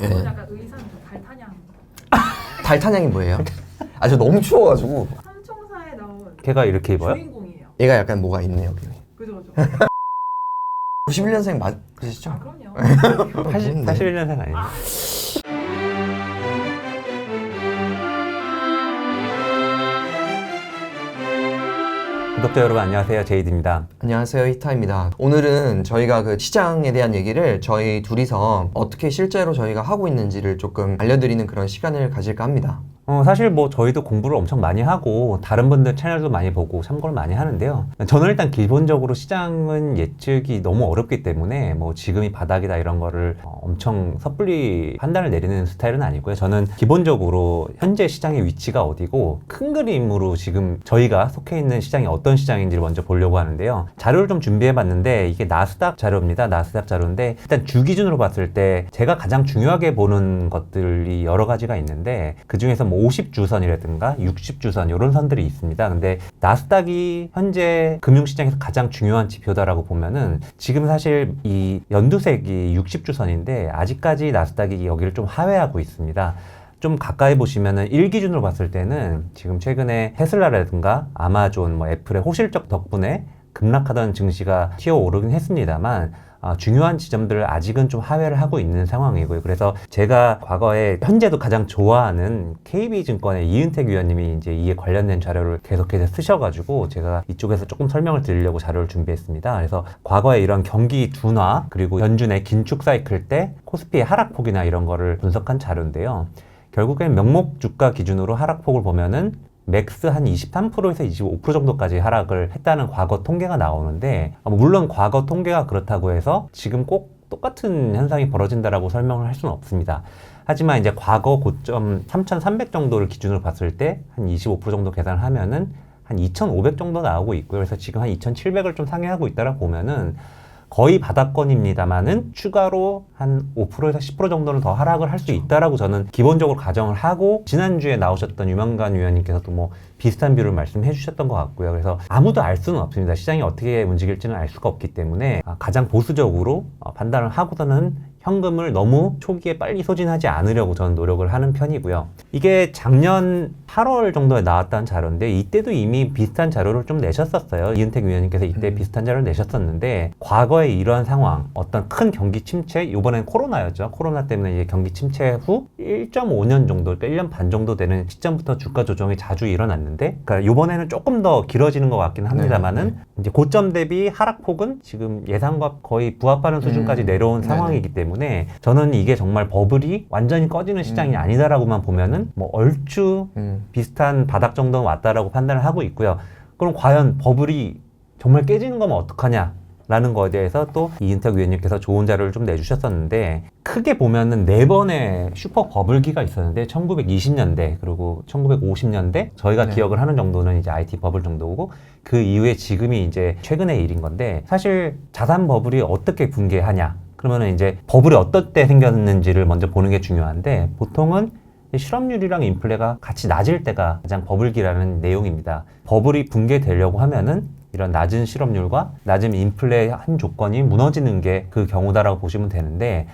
저는 네. 약간 의사는 좀 달타냥. 달타냥이 뭐예요? 아, 저 너무 추워가지고. 삼총사에 나온 걔가 이렇게 입어요? 주인공이에요. 얘가 약간 뭐가 있네요. 그죠. 91년생 아 맞으시죠? 그럼요. 81년생 아니에요? 구독자 여러분 안녕하세요, 제이드입니다. 안녕하세요, 히타입니다. 오늘은 저희가 그 시장에 대한 얘기를 저희 둘이서 어떻게 실제로 저희가 하고 있는지를 조금 알려드리는 그런 시간을 가질까 합니다. 사실 뭐 저희도 공부를 엄청 많이 하고 다른 분들 채널도 많이 보고 참고를 많이 하는데요. 저는 일단 기본적으로 시장은 예측이 너무 어렵기 때문에 뭐 지금이 바닥이다 이런 거를 엄청 섣불리 판단을 내리는 스타일은 아니고요. 저는 기본적으로 현재 시장의 위치가 어디고 큰 그림으로 지금 저희가 속해 있는 시장이 어떤 시장인지를 먼저 보려고 하는데요. 자료를 좀 준비해 봤는데 이게 나스닥 자료입니다. 나스닥 자료인데 일단 주 기준으로 봤을 때 제가 가장 중요하게 보는 것들이 여러 가지가 있는데 그 중에서 뭐 50주선이라든가 60주선 이런 선들이 있습니다. 근데 나스닥이 현재 금융시장에서 가장 중요한 지표다라고 보면은 지금 사실 이 연두색이 60주선인데 아직까지 나스닥이 여기를 좀 하회하고 있습니다. 좀 가까이 보시면은 1기준으로 봤을 때는 지금 최근에 테슬라라든가 아마존, 뭐 애플의 호실적 덕분에 급락하던 증시가 튀어오르긴 했습니다만 중요한 지점들을 아직은 좀 하회를 하고 있는 상황이고요. 그래서 제가 과거에 현재도 가장 좋아하는 KB증권의 이은택 위원님이 이제 이에 관련된 자료를 계속해서 쓰셔가지고 제가 이쪽에서 조금 설명을 드리려고 자료를 준비했습니다. 그래서 과거에 이런 경기 둔화 그리고 연준의 긴축 사이클 때 코스피의 하락폭이나 이런 거를 분석한 자료인데요. 결국엔 명목 주가 기준으로 하락폭을 보면은 맥스 한 23%에서 25% 정도까지 하락을 했다는 과거 통계가 나오는데 물론 과거 통계가 그렇다고 해서 지금 꼭 똑같은 현상이 벌어진다라고 설명을 할 수는 없습니다. 하지만 이제 과거 고점 3,300 정도를 기준으로 봤을 때 한 25% 정도 계산을 하면은 한 2,500 정도 나오고 있고요. 그래서 지금 한 2,700을 좀 상회하고 있다라 보면은 거의 바닥권입니다만은 추가로 한 5%에서 10% 정도는 더 하락을 할 수 있다라고 저는 기본적으로 가정을 하고 지난주에 나오셨던 유명관 위원님께서도 뭐 비슷한 뷰를 말씀해 주셨던 것 같고요. 그래서 아무도 알 수는 없습니다. 시장이 어떻게 움직일지는 알 수가 없기 때문에 가장 보수적으로 판단을 하고서는 현금을 너무 초기에 빨리 소진하지 않으려고 저는 노력을 하는 편이고요. 이게 작년 8월 정도에 나왔던 자료인데 이때도 이미 비슷한 자료를 좀 내셨었어요. 이은택 위원님께서 이때 비슷한 자료를 내셨었는데 과거에 이러한 상황, 어떤 큰 경기 침체, 이번엔 코로나였죠. 코로나 때문에 이제 경기 침체 후 1.5년 정도, 그러니까 1년 반 정도 되는 시점부터 주가 조정이 자주 일어났는데 그러니까 이번에는 조금 더 길어지는 것 같긴 합니다만은 이제 고점 대비 하락폭은 지금 예상과 거의 부합하는 수준까지 내려온 상황이기 때문에 저는 이게 정말 버블이 완전히 꺼지는 시장이 아니다라고만 보면은 뭐 얼추 비슷한 바닥 정도는 왔다라고 판단을 하고 있고요. 그럼 과연 버블이 정말 깨지는 거면 어떡하냐? 라는 거에 대해서 또 이은택 위원님께서 좋은 자료를 좀 내주셨었는데 크게 보면은 4번의 슈퍼 버블기가 있었는데 1920년대 그리고 1950년대 저희가 기억을 하는 정도는 이제 IT 버블 정도고 그 이후에 지금이 이제 최근의 일인 건데 사실 자산 버블이 어떻게 붕괴하냐 그러면은 이제 버블이 어떨 때 생겼는지를 먼저 보는 게 중요한데 보통은 실업률이랑 인플레가 같이 낮을 때가 가장 버블기라는 내용입니다. 버블이 붕괴되려고 하면은 이런 낮은 실업률과 낮은 인플레의 한 조건이 무너지는 게 그 경우다라고 보시면 되는데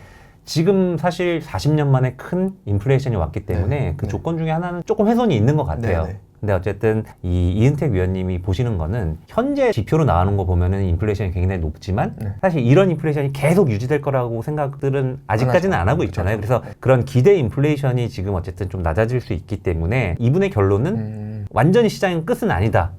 지금 사실 40년 만에 큰 인플레이션이 왔기 때문에 그 조건 중에 하나는 조금 훼손이 있는 것 같아요. 근데 어쨌든 이 이은택 위원님이 보시는 거는 현재 지표로 나오는 거 보면은 인플레이션이 굉장히 높지만 사실 이런 인플레이션이 계속 유지될 거라고 생각들은 아직까지는 안 하고 있잖아요. 그래서 그런 기대 인플레이션이 지금 어쨌든 좀 낮아질 수 있기 때문에 이분의 결론은 완전히 시장은 끝은 아니다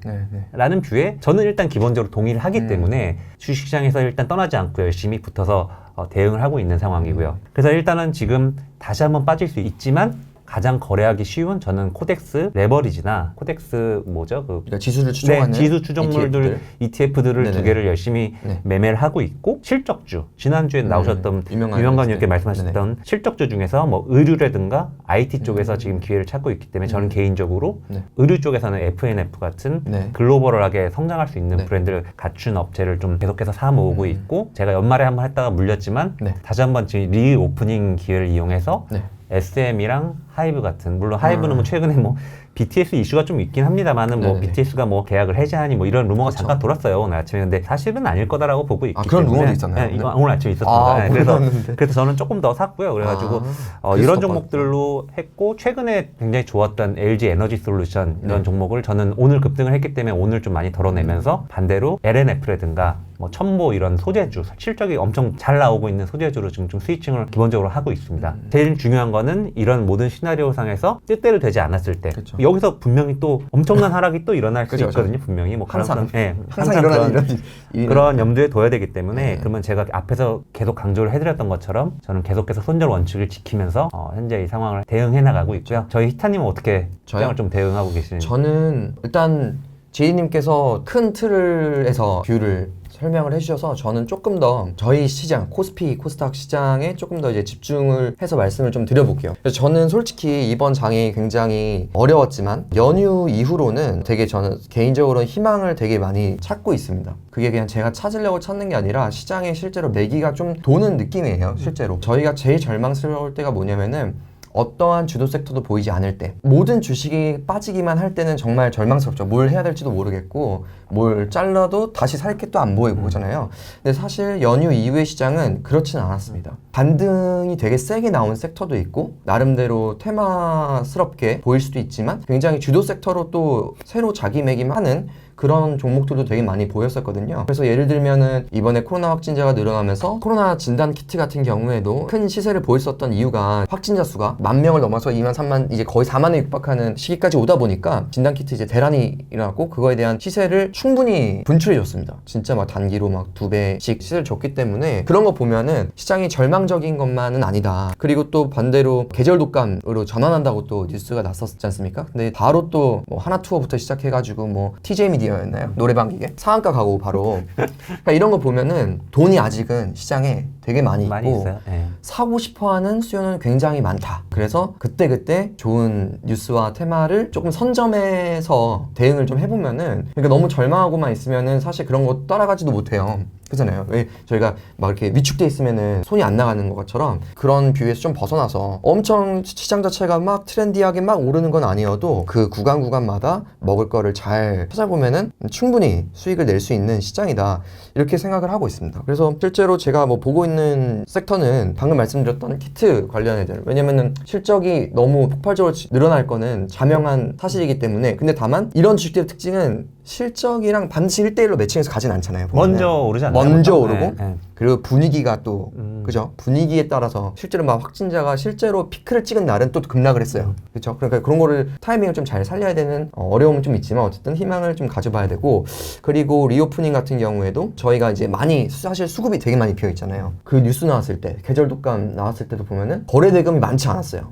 라는 뷰에 저는 일단 기본적으로 동의를 하기 때문에 주식시장에서 일단 떠나지 않고 열심히 붙어서 대응을 하고 있는 상황이고요. 그래서 일단은 지금 다시 한번 빠질 수 있지만 가장 거래하기 쉬운 저는 코덱스 레버리지나 코덱스 뭐죠? 그러니까 지수를 추종하는 지수 추종물들 ETF들을 두 개를 열심히 매매를 하고 있고 실적주 지난주에 나오셨던 유명관 이렇게 말씀하셨던 실적주 중에서 뭐 의류라든가 IT 쪽에서 지금 기회를 찾고 있기 때문에 저는 개인적으로 의류 쪽에서는 FNF 같은 글로벌하게 성장할 수 있는 브랜드를 갖춘 업체를 좀 계속해서 사 모으고 있고 제가 연말에 한번 했다가 물렸지만 다시 한번 지금 리오프닝 기회를 이용해서 SM이랑 하이브 같은, 물론 하이브는 뭐 최근에 뭐 BTS 이슈가 좀 있긴 합니다만은 뭐 네네네. BTS가 뭐 계약을 해지하니 뭐 이런 루머가 그렇죠. 잠깐 돌았어요 오늘 아침에. 근데 사실은 아닐 거다라고 보고 있기 그런 때문에 루머도 있었나요? 네, 이거 오늘 아침에 있었습니다. 아, 네, 그래서 몰랐는데. 저는 조금 더 샀고요. 그래가지고 그랬을 이런 것 종목들로 했고, 최근에 굉장히 좋았던 LG 에너지 솔루션 이런 네. 종목을 저는 오늘 급등을 했기 때문에 오늘 좀 많이 덜어내면서 반대로 LNF라든가 뭐 첨보 이런 소재주, 실적이 엄청 잘 나오고 있는 소재주로 지금 좀 스위칭을 기본적으로 하고 있습니다. 제일 중요한 거는 이런 모든 시나리오 상에서 뜻대로 되지 않았을 때 그쵸. 여기서 분명히 또 엄청난 하락이 또 일어날 수 그쵸, 그쵸. 있거든요. 분명히 뭐 항상 항상 일어나는 그런, 이런 일은 그런 염두에 둬야 되기 때문에 네. 그러면 제가 앞에서 계속 강조를 해드렸던 것처럼 저는 계속해서 손절 원칙을 지키면서 현재 이 상황을 대응해 나가고 있고요. 저희 히타님은 어떻게 저요? 시장을 좀 대응하고 계시는지? 저는 일단 제이님께서 큰 틀에서 뷰를 설명을 해주셔서 저는 조금 더 저희 시장, 코스피, 코스닥 시장에 조금 더 이제 집중을 해서 말씀을 좀 드려볼게요. 그래서 저는 솔직히 이번 장이 굉장히 어려웠지만 연휴 이후로는 되게 저는 개인적으로 희망을 되게 많이 찾고 있습니다. 그게 그냥 제가 찾으려고 찾는 게 아니라 시장에 실제로 매기가 좀 도는 느낌이에요, 실제로. 저희가 제일 절망스러울 때가 뭐냐면은 어떠한 주도 섹터도 보이지 않을 때, 모든 주식이 빠지기만 할 때는 정말 절망스럽죠. 뭘 해야 될지도 모르겠고 뭘 잘라도 다시 살 게 또 안 보이고 그러잖아요. 근데 사실 연휴 이후의 시장은 그렇진 않았습니다. 반등이 되게 세게 나온 섹터도 있고 나름대로 테마스럽게 보일 수도 있지만 굉장히 주도 섹터로 또 새로 자기매김하는 그런 종목들도 되게 많이 보였었거든요. 그래서 예를 들면은 이번에 코로나 확진자가 늘어나면서 코로나 진단 키트 같은 경우에도 큰 시세를 보였었던 이유가 확진자 수가 10,000명을 넘어서 2만 3만 이제 거의 4만에 육박하는 시기까지 오다 보니까 진단 키트 이제 대란이 일어났고 그거에 대한 시세를 충분히 분출해 줬습니다. 진짜 막 단기로 막 2배씩 시세를 줬기 때문에 그런 거 보면은 시장이 절망적인 것만은 아니다. 그리고 또 반대로 계절 독감으로 전환한다고 또 뉴스가 났었지 않습니까? 근데 바로 또 뭐 하나투어부터 시작해가지고 뭐 TJ 미디어였나요? 노래방 기계? 상한가 가고 바로 그러니까 이런 거 보면은 돈이 아직은 시장에 되게 많이 있고 있어요. 네. 사고 싶어하는 수요는 굉장히 많다. 그래서 그때그때 좋은 뉴스와 테마를 조금 선점해서 대응을 좀 해보면은 그러니까 너무 절망하고만 있으면은 사실 그런 거 따라가지도 못해요. 그잖아요. 왜 저희가 막 이렇게 위축돼 있으면은 손이 안 나가는 것처럼 그런 뷰에서 좀 벗어나서 엄청 시장 자체가 막 트렌디하게 막 오르는 건 아니어도 그 구간마다 먹을 거를 잘 찾아보면은 충분히 수익을 낼 수 있는 시장이다. 이렇게 생각을 하고 있습니다. 그래서 실제로 제가 뭐 보고 있는 섹터는 방금 말씀드렸던 키트 관련 애들. 왜냐면은 실적이 너무 폭발적으로 늘어날 거는 자명한 사실이기 때문에. 근데 다만 이런 주식들의 특징은 실적이랑 반드시 1대1로 매칭해서 가진 않잖아요. 보면은. 먼저 오르지 않나요? 먼저 보통? 오르고 네. 그리고 분위기가 또 그죠? 분위기에 따라서 실제로 막 확진자가 실제로 피크를 찍은 날은 또 급락을 했어요. 그렇죠? 그러니까 그런 거를 타이밍을 좀 잘 살려야 되는 어려움은 좀 있지만 어쨌든 희망을 좀 가져봐야 되고 그리고 리오프닝 같은 경우에도 저희가 이제 많이 사실 수급이 되게 많이 비어 있잖아요. 그 뉴스 나왔을 때 계절 독감 나왔을 때도 보면은 거래 대금이 많지 않았어요.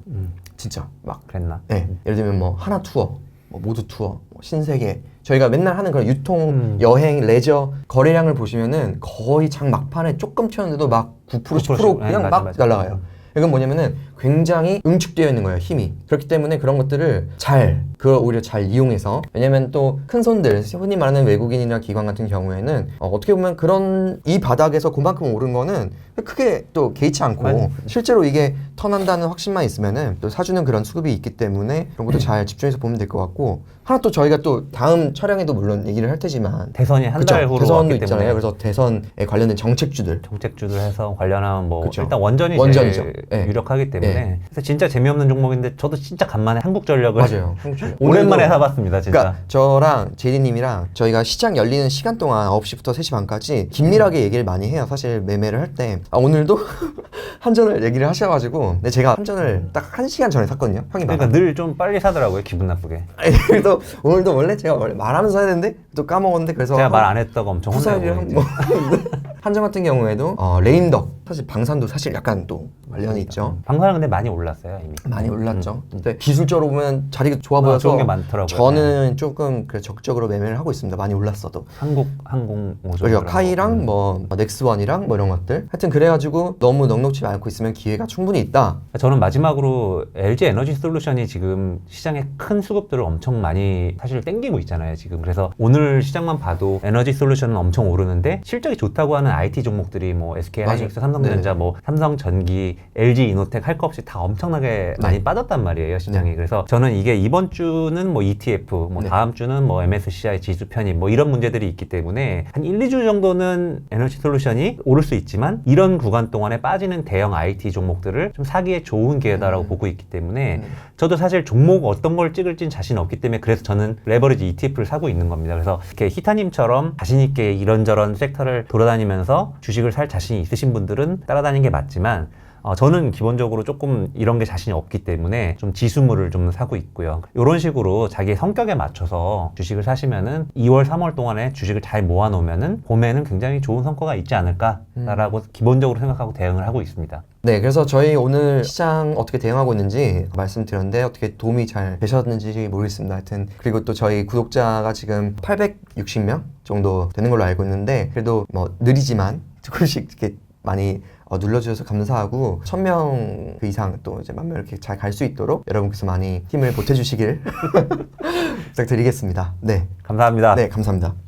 진짜 막 그랬나? 네. 예를 들면 뭐 하나 투어, 뭐 모두 투어, 뭐 신세계 저희가 맨날 하는 그런 유통, 여행, 레저 거래량을 보시면은 거의 장 막판에 조금 튀었는데도 막 9%, 10% 그냥 네, 막 맞아. 날아가요. 이건 뭐냐면은 굉장히 응축되어 있는 거예요, 힘이. 그렇기 때문에 그런 것들을 그걸 오히려 잘 이용해서 왜냐면 또 큰 손들, 흔히 말하는 외국인이나 기관 같은 경우에는 어떻게 보면 그런 이 바닥에서 그만큼 오른 거는 크게 또 개의치 않고 맞아요. 실제로 이게 턴한다는 확신만 있으면은 또 사주는 그런 수급이 있기 때문에 그런 것도 잘 집중해서 보면 될 것 같고 하나 또 저희가 또 다음 촬영에도 물론 얘기를 할 테지만 대선이 한 달 후로 대선도 왔기 있잖아요. 때문에 그래서 대선에 관련된 정책주들 정책주들 해서 관련한 뭐 그쵸. 일단 원전이 원전이죠. 제일 네. 유력하기 때문에 네. 그래서 진짜 재미없는 종목인데 저도 진짜 간만에 한국전력을 맞아요. 오랜만에 사봤습니다. 진짜. 그러니까 저랑 제리님이랑 저희가 시장 열리는 시간 동안 9시부터 3시 반까지 긴밀하게 얘기를 많이 해요. 사실 매매를 할 때 오늘도 한전을 얘기를 하셔가지고 근데 제가 한전을 딱 1시간 전에 샀거든요. 형이 그러니까 늘 좀 빨리 사더라고요. 기분 나쁘게. 그래서 오늘도 원래 제가 말하면서 해야 되는데 또 까먹었는데 그래서 제가 말 안 했다고 엄청 혼나고 후사일이랑 뭐 한전 같은 경우에도 레임덕 사실 방산도 사실 약간 또 관련이 있죠. 방사는 근데 많이 올랐어요 이미. 많이 올랐죠. 근데 기술적으로 보면 자리가 좋아 보여서 좋은 게 많더라고요. 저는 조금 적극적으로 매매를 하고 있습니다. 많이 올랐어도. 항공우주. 그리고 카이랑 뭐 넥스원이랑 뭐 이런 것들. 하여튼 그래가지고 너무 넉넉지 않고 있으면 기회가 충분히 있다. 저는 마지막으로 LG 에너지 솔루션이 지금 시장에 큰 수급들을 엄청 많이 사실 땡기고 있잖아요 지금. 그래서 오늘 시장만 봐도 에너지 솔루션은 엄청 오르는데 실적이 좋다고 하는 IT 종목들이 뭐 SK 하이닉스, 맞아요. 삼성전자, 뭐 삼성전기, LG 이노텍 할 거 없이 다 엄청나게 많이 빠졌단 말이에요, 시장이. 그래서 저는 이게 이번 주는 뭐 ETF, 뭐 다음 주는 뭐 MSCI 지수 편입, 뭐 이런 문제들이 있기 때문에 한 1, 2주 정도는 에너지 솔루션이 오를 수 있지만 이런 구간 동안에 빠지는 대형 IT 종목들을 좀 사기에 좋은 기회다라고 보고 있기 때문에 저도 사실 종목 어떤 걸 찍을진 자신 없기 때문에 그래서 저는 레버리지 ETF를 사고 있는 겁니다. 그래서 이렇게 히타님처럼 자신 있게 이런저런 섹터를 돌아다니면서 주식을 살 자신이 있으신 분들은 따라다니는 게 맞지만 저는 기본적으로 조금 이런 게 자신이 없기 때문에 좀 지수물을 좀 사고 있고요. 이런 식으로 자기의 성격에 맞춰서 주식을 사시면은 2월, 3월 동안에 주식을 잘 모아놓으면은 봄에는 굉장히 좋은 성과가 있지 않을까라고 기본적으로 생각하고 대응을 하고 있습니다. 네, 그래서 저희 오늘 시장 어떻게 대응하고 있는지 말씀드렸는데 어떻게 도움이 잘 되셨는지 모르겠습니다. 하여튼 그리고 또 저희 구독자가 지금 860명 정도 되는 걸로 알고 있는데 그래도 뭐 느리지만 조금씩 이렇게 많이 눌러주셔서 감사하고 1000명 그 이상 또 이제 10,000명 이렇게 잘 갈 수 있도록 여러분께서 많이 힘을 보태주시길 부탁드리겠습니다. 네, 감사합니다. 네, 감사합니다.